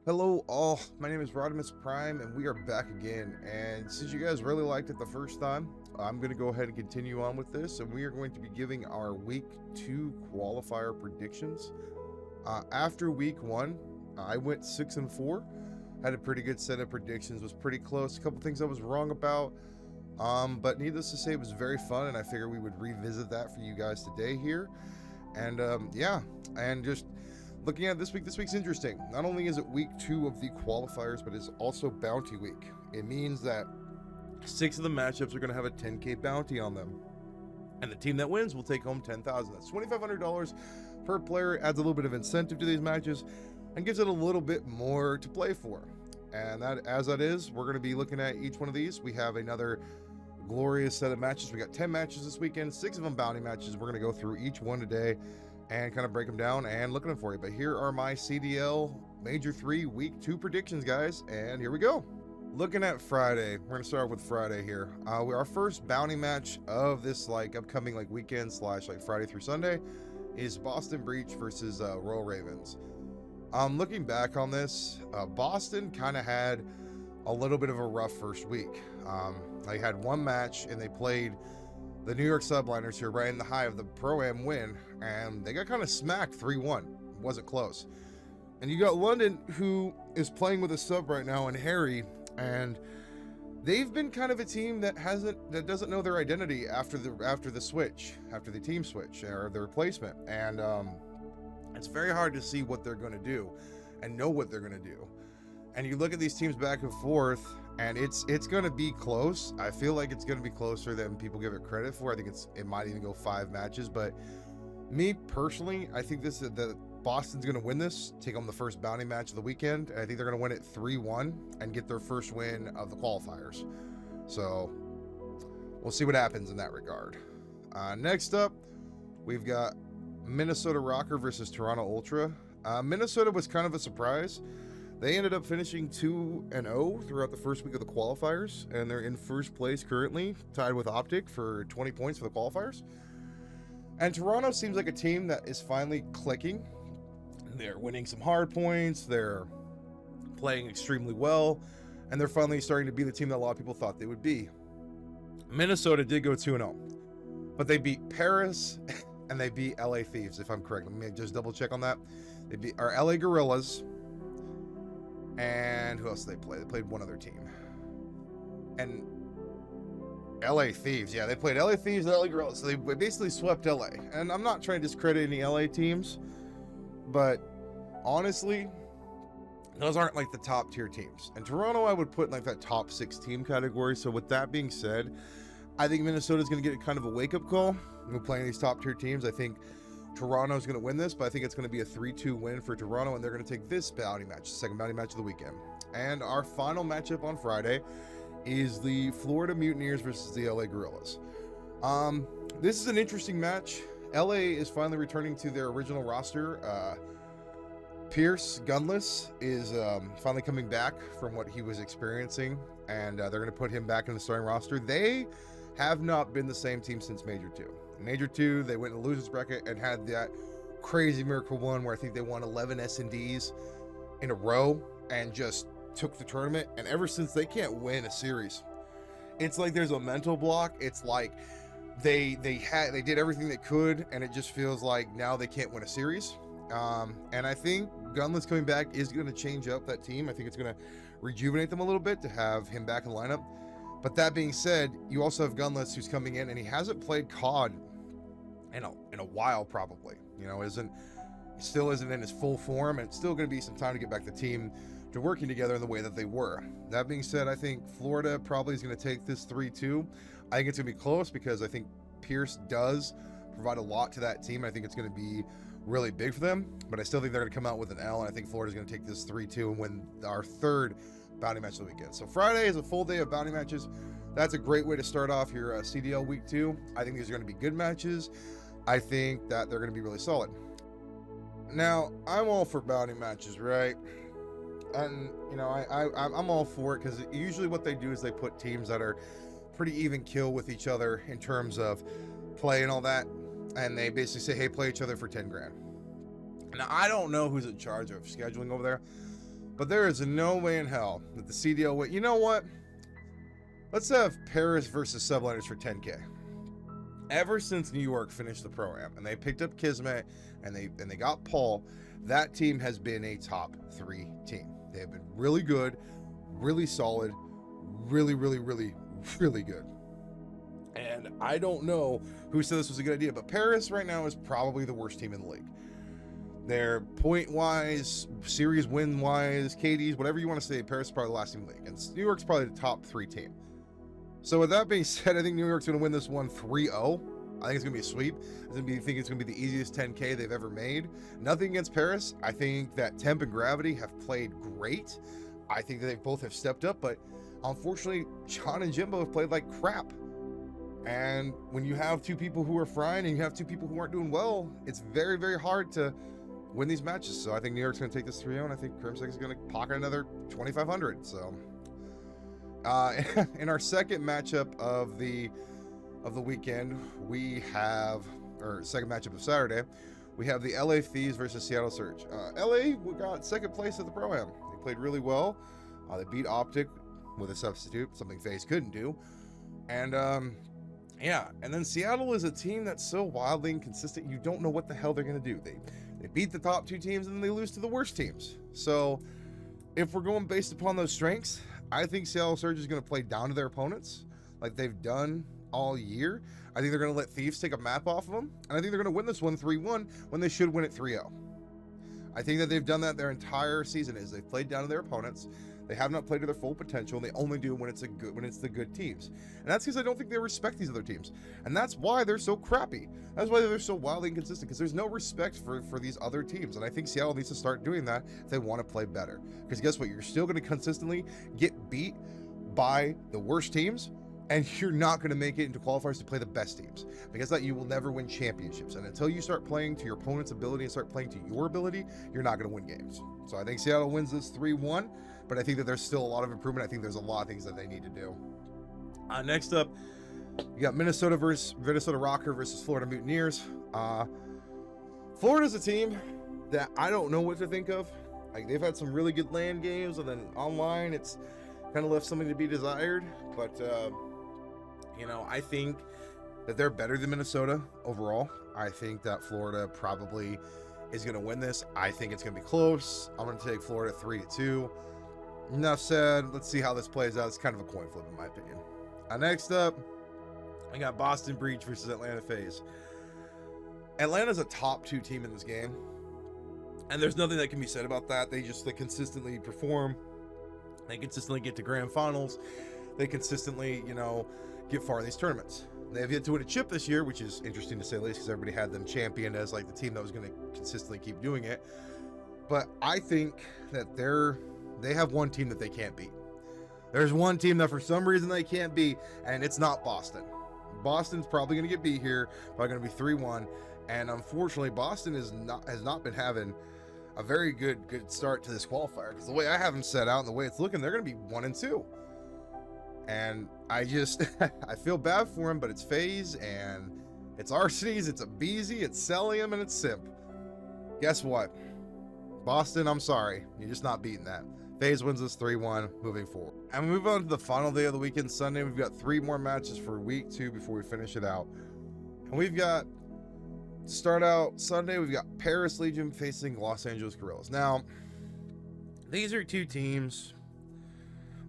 Hello all, my name is Rodimus Prime and we are back again, and since you guys really liked it the first time, I'm going to go ahead and continue on with this, and we are going to be giving our week 2 qualifier predictions. After week 1, I went 6-4, had a pretty good set of predictions, was pretty close, a couple things I was wrong about, but needless to say it was very fun, and I figured we would revisit that for you guys today here. And yeah, and just looking at this week's interesting. Not only is it week 2 of the qualifiers, but it's also bounty week. It means that 6 of the matchups are going to have a 10K bounty on them, and the team that wins will take home $10,000. That's $2,500 per player. Adds a little bit of incentive to these matches and gives it a little bit more to play for. And that is, we're going to be looking at each one of these. We have another glorious set of matches. We got 10 matches this weekend, 6 of them bounty matches. We're going to go through each one today and kind of break them down and look at them for you. But here are my CDL Major 3 Week 2 predictions, guys, and here we go. Looking at Friday, we're going to start with Friday here. Our first bounty match of this upcoming weekend / Friday through Sunday is Boston Breach versus Royal Ravens. Looking back on this, Boston kind of had a little bit of a rough first week. They had one match and they played the New York Subliners, who are right in the high of the Pro-Am win, and they got kind of smacked 3-1. It wasn't close. And you got London, who is playing with a sub right now, and Harry, and they've been kind of a team that doesn't know their identity after the team switch or the replacement, and it's very hard to see what they're going to do and know what they're going to do. And you look at these teams back and forth, and it's going to be close. I feel like it's going to be closer than people give it credit for. I think it might even go 5 matches. But me personally, I think that Boston's going to win this, take home the first bounty match of the weekend, and I think they're going to win it 3-1 and get their first win of the qualifiers. So we'll see what happens in that regard. Next up, we've got Minnesota Rocker versus Toronto Ultra. Minnesota was kind of a surprise. They ended up finishing 2-0 throughout the first week of the qualifiers, and they're in first place currently, tied with Optic for 20 points for the qualifiers. And Toronto seems like a team that is finally clicking. They're winning some hard points, they're playing extremely well, and they're finally starting to be the team that a lot of people thought they would be. Minnesota did go 2-0, but they beat Paris and they beat LA Thieves, if I'm correct. Let me just double check on that. They beat our LA Gorillas. And who else did they play? They played one other team. And LA Thieves. Yeah, they played LA Thieves and LA Gorillas. So they basically swept LA. And I'm not trying to discredit any LA teams, but honestly, those aren't the top tier teams. And Toronto, I would put in that top 6 team category. So with that being said, I think Minnesota's going to get kind of a wake-up call. We're playing these top tier teams. I think Toronto's going to win this, but I think it's going to be a 3-2 win for Toronto, and they're going to take this bounty match, the second bounty match of the weekend. And our final matchup on Friday is the Florida Mutineers versus the LA Gorillas. This is an interesting match. LA is finally returning to their original roster. Pierce Gunless is finally coming back from what he was experiencing, and they're going to put him back in the starting roster. They have not been the same team since Major 2. In Major 2, they went in the losers bracket and had that crazy miracle one where I think they won 11 S&Ds in a row and just took the tournament. And ever since, they can't win a series. It's like there's a mental block. It's like they did everything they could, and it just feels like now they can't win a series. And I think Gunless coming back is going to change up that team. I think it's going to rejuvenate them a little bit to have him back in the lineup. But that being said, you also have Gunless, who's coming in, and he hasn't played COD in a while, probably. Still isn't in his full form, and it's still going to be some time to get back the team to working together in the way that they were. That being said, I think Florida probably is going to take this 3-2. I think it's going to be close because I think Pierce does provide a lot to that team. I think it's going to be really big for them, but I still think they're going to come out with an L, and I think Florida's going to take this 3-2 and win our third bounty match of the weekend. So Friday is a full day of bounty matches. That's a great way to start off your CDL week 2. I think these are going to be good matches. I think that they're going to be really solid. Now, I'm all for bounty matches, right? And I'm all for it because usually what they do is they put teams that are pretty even kill with each other in terms of play and all that, and they basically say, hey, play each other for 10 grand. Now, I don't know who's in charge of scheduling over there, But there is no way in hell that the CDL win. You know what? Let's have Paris versus Subliners for 10K. Ever since New York finished the Pro-Am and they picked up Kismet and they got Paul, that team has been a top 3 team. They have been really good, really solid, really good. And I don't know who said this was a good idea, but Paris right now is probably the worst team in the league. They're point-wise, series win-wise, KDs, whatever you want to say, Paris is probably the last team in the league. And New York's probably the top 3 team. So with that being said, I think New York's going to win this one 3-0. I think it's going to be a sweep. I think it's going to be the easiest 10K they've ever made. Nothing against Paris. I think that Temp and Gravity have played great. I think that they both have stepped up, but unfortunately, Sean and Jimbo have played like crap. And when you have 2 people who are frying and you have 2 people who aren't doing well, it's very hard to win these matches. So I think New York's going to take this 3-0, and I think Crimson is going to pocket another 2,500. So in our second matchup of the weekend, we have, or second matchup of Saturday, we have the LA Thieves versus Seattle Surge. LA got second place at the Pro-Am. They played really well. They beat Optic with a substitute, something FaZe couldn't do. And yeah, and then Seattle is a team that's so wildly inconsistent, you don't know what the hell they're going to do. They beat the top 2 teams and then they lose to the worst teams. So if we're going based upon those strengths, I think Seattle Surge is going to play down to their opponents like they've done all year. I think they're going to let Thieves take a map off of them, and I think they're going to win this one 3-1 when they should win it 3-0. I think that they've done that their entire season. Is they've played down to their opponents. They have not played to their full potential, and they only do when it's the good teams. And that's because I don't think they respect these other teams. And that's why they're so crappy. That's why they're so wildly inconsistent, because there's no respect for these other teams. And I think Seattle needs to start doing that if they want to play better. Because guess what? You're still going to consistently get beat by the worst teams, and you're not going to make it into qualifiers to play the best teams. Because that you will never win championships. And until you start playing to your opponent's ability and start playing to your ability, you're not going to win games. So I think Seattle wins this 3-1. But I think that there's still a lot of improvement. I think there's a lot of things that they need to do. Next up, you got Minnesota Rocker versus Florida Mutineers. Florida's a team that I don't know what to think of. Like, they've had some really good LAN games, and then online it's kind of left something to be desired. But you know, I think that they're better than Minnesota overall. I think that Florida probably is going to win this. I think it's going to be close. I'm going to take Florida 3-2. Enough said. Let's see how this plays out. It's kind of a coin flip in my opinion. Next up, I got Boston Breach versus Atlanta FaZe. Atlanta's a top 2 team in this game, and there's nothing that can be said about that. They consistently perform. They consistently get to grand finals. They consistently, you know, get far in these tournaments. They have yet to win a chip this year, which is interesting to say the least, because everybody had them championed as like the team that was going to consistently keep doing it. But I think that they have one team that they can't beat. There's one team that for some reason they can't beat, and it's not Boston. Boston's probably going to get beat here, probably going to be 3-1. And unfortunately, Boston has not been having a very good start to this qualifier, because the way I have them set out and the way it's looking, they're going to be 1-2. And I just I feel bad for them, but it's FaZe and it's Arcties, it's Abeezy, it's Celium, and it's Simp. Guess what? Boston, I'm sorry, you're just not beating that. FaZe wins this 3-1 moving forward. And we move on to the final day of the weekend, Sunday. We've got 3 more matches for week 2 before we finish it out. And we've got, to start out Sunday, we've got Paris Legion facing Los Angeles Guerrillas. Now, these are 2 teams.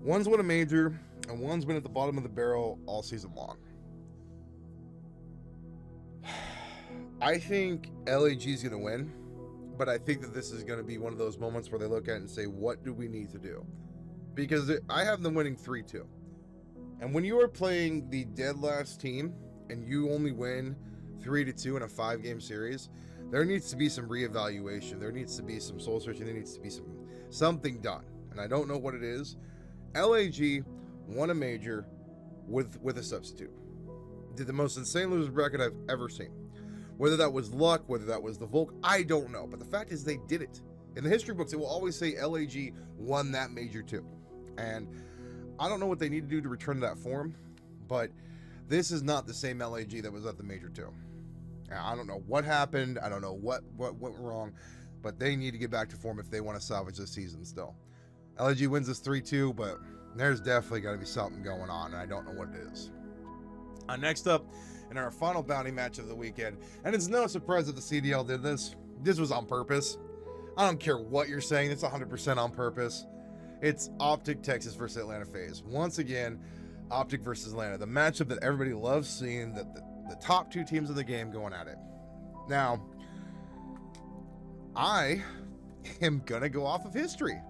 One's won a major, and one's been at the bottom of the barrel all season long. I think LAG is going to win. But I think that this is going to be one of those moments where they look at it and say, what do we need to do? Because I have them winning 3-2. And when you are playing the dead last team and you only win 3-2 in a 5-game series, there needs to be some reevaluation. There needs to be some soul searching. There needs to be something done. And I don't know what it is. LAG won a major with a substitute. Did the most insane loser bracket I've ever seen. Whether that was luck, whether that was the Volk, I don't know. But the fact is they did it. In the history books, it will always say LAG won that major too. And I don't know what they need to do to return to that form, but this is not the same LAG that was at the major too. I don't know what happened. I don't know what went wrong, but they need to get back to form if they want to salvage this season still. LG wins this 3-2, but there's definitely got to be something going on, and I don't know what it is. Next up, in our final bounty match of the weekend, and it's no surprise that the CDL did this. This was on purpose. I don't care what you're saying. It's 100% on purpose. It's Optic Texas versus Atlanta FaZe. Once again, Optic versus Atlanta. The matchup that everybody loves seeing, the top two teams of the game going at it. Now, I am going to go off of history.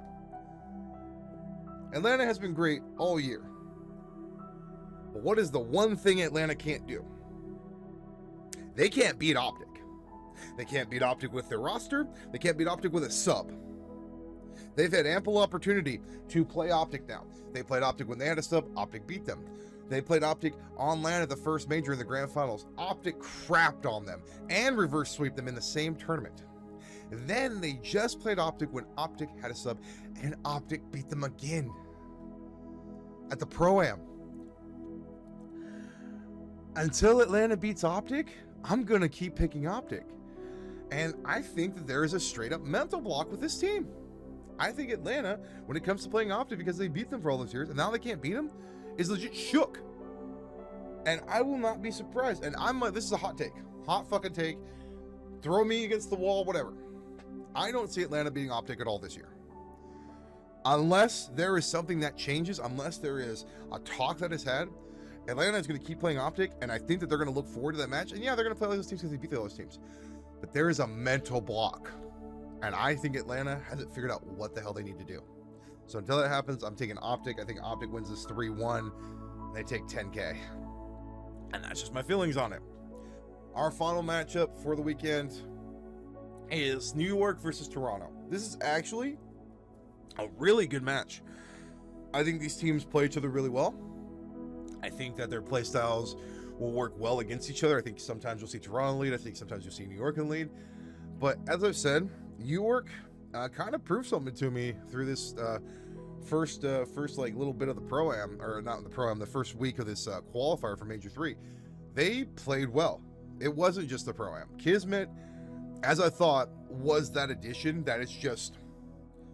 Atlanta has been great all year. But what is the one thing Atlanta can't do? They can't beat Optic. They can't beat Optic with their roster. They can't beat Optic with a sub. They've had ample opportunity to play Optic now. They played Optic when they had a sub. Optic beat them. They played Optic on land at the first major in the grand finals. Optic crapped on them and reverse sweep them in the same tournament. Then they just played Optic when Optic had a sub, and Optic beat them again at the Pro-Am. Until Atlanta beats Optic, I'm going to keep picking Optic. And I think that there is a straight up mental block with this team. I think Atlanta, when it comes to playing Optic, because they beat them for all those years, and now they can't beat them, is legit shook. And I will not be surprised. And this is a hot take. Hot fucking take. Throw me against the wall, whatever. I don't see Atlanta beating Optic at all this year. Unless there is something that changes, unless there is a talk that is had, Atlanta is going to keep playing Optic, and I think that they're going to look forward to that match. And yeah, they're going to play those teams because they beat those teams. But there is a mental block. And I think Atlanta hasn't figured out what the hell they need to do. So until that happens, I'm taking Optic. I think Optic wins this 3-1. They take 10K. And that's just my feelings on it. Our final matchup for the weekend is New York versus Toronto. This is actually a really good match. I think these teams play each other really well. I think that their play styles will work well against each other. I think sometimes you'll see Toronto lead. I think sometimes you'll see New York in lead. But as I've said, New York kind of proved something to me through this first like little bit of the Pro-Am, or not the Pro-Am, the first week of this qualifier for Major 3. They played well. It wasn't just the Pro-Am. Kismet, as I thought, was that addition that is just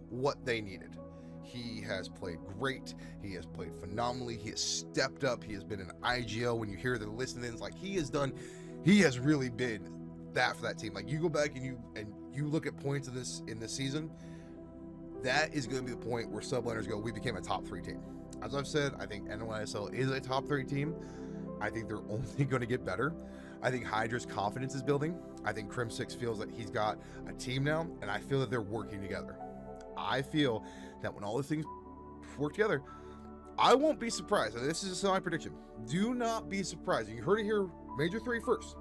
what they needed. He has played great. He has played phenomenally. He has stepped up. He has been an IGL. When you hear the listen-ins, like he has really been that for that team. Like you go back and you look at points of this in this season, that is going to be the point where subliners go, we became a top 3 team. As I've said, I think NYSL is a top 3 team. I think they're only going to get better. I think Hydra's confidence is building. I think Crim 6 feels that he's got a team now, and I feel that they're working together. I feel that when all these things work together, I won't be surprised. And this is my prediction. Do not be surprised. You heard it here, Major 3 first.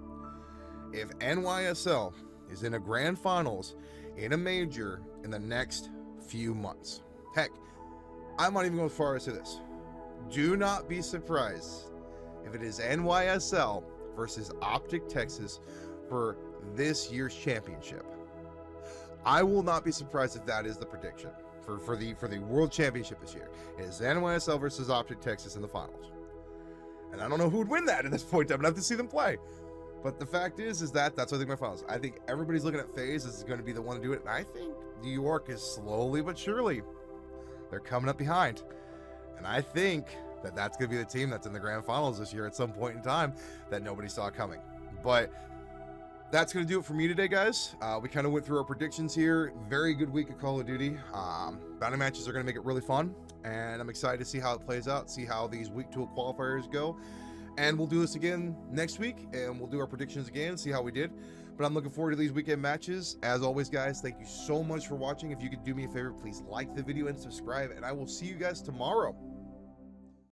If NYSL is in a grand finals in a major in the next few months. Heck, I might even go as far as to this. Do not be surprised if it is NYSL versus Optic Texas for this year's championship. I will not be surprised if that is the prediction for the World Championship this year. It is NYSL versus Optic Texas in the finals. And I don't know who would win that at this point. I'm going to have to see them play. But the fact is that's what I think my finals. I think everybody's looking at FaZe as going to be the one to do it. And I think New York is slowly but surely, they're coming up behind. And I think that that's going to be the team that's in the grand finals this year at some point in time that nobody saw coming. But that's going to do it for me today, guys. We kind of went through our predictions here. Very good week of Call of Duty. Bounty matches are going to make it really fun. And I'm excited to see how it plays out, see how these week 2 qualifiers go. And we'll do this again next week, and we'll do our predictions again, see how we did. But I'm looking forward to these weekend matches. As always, guys, thank you so much for watching. If you could do me a favor, please like the video and subscribe, and I will see you guys tomorrow.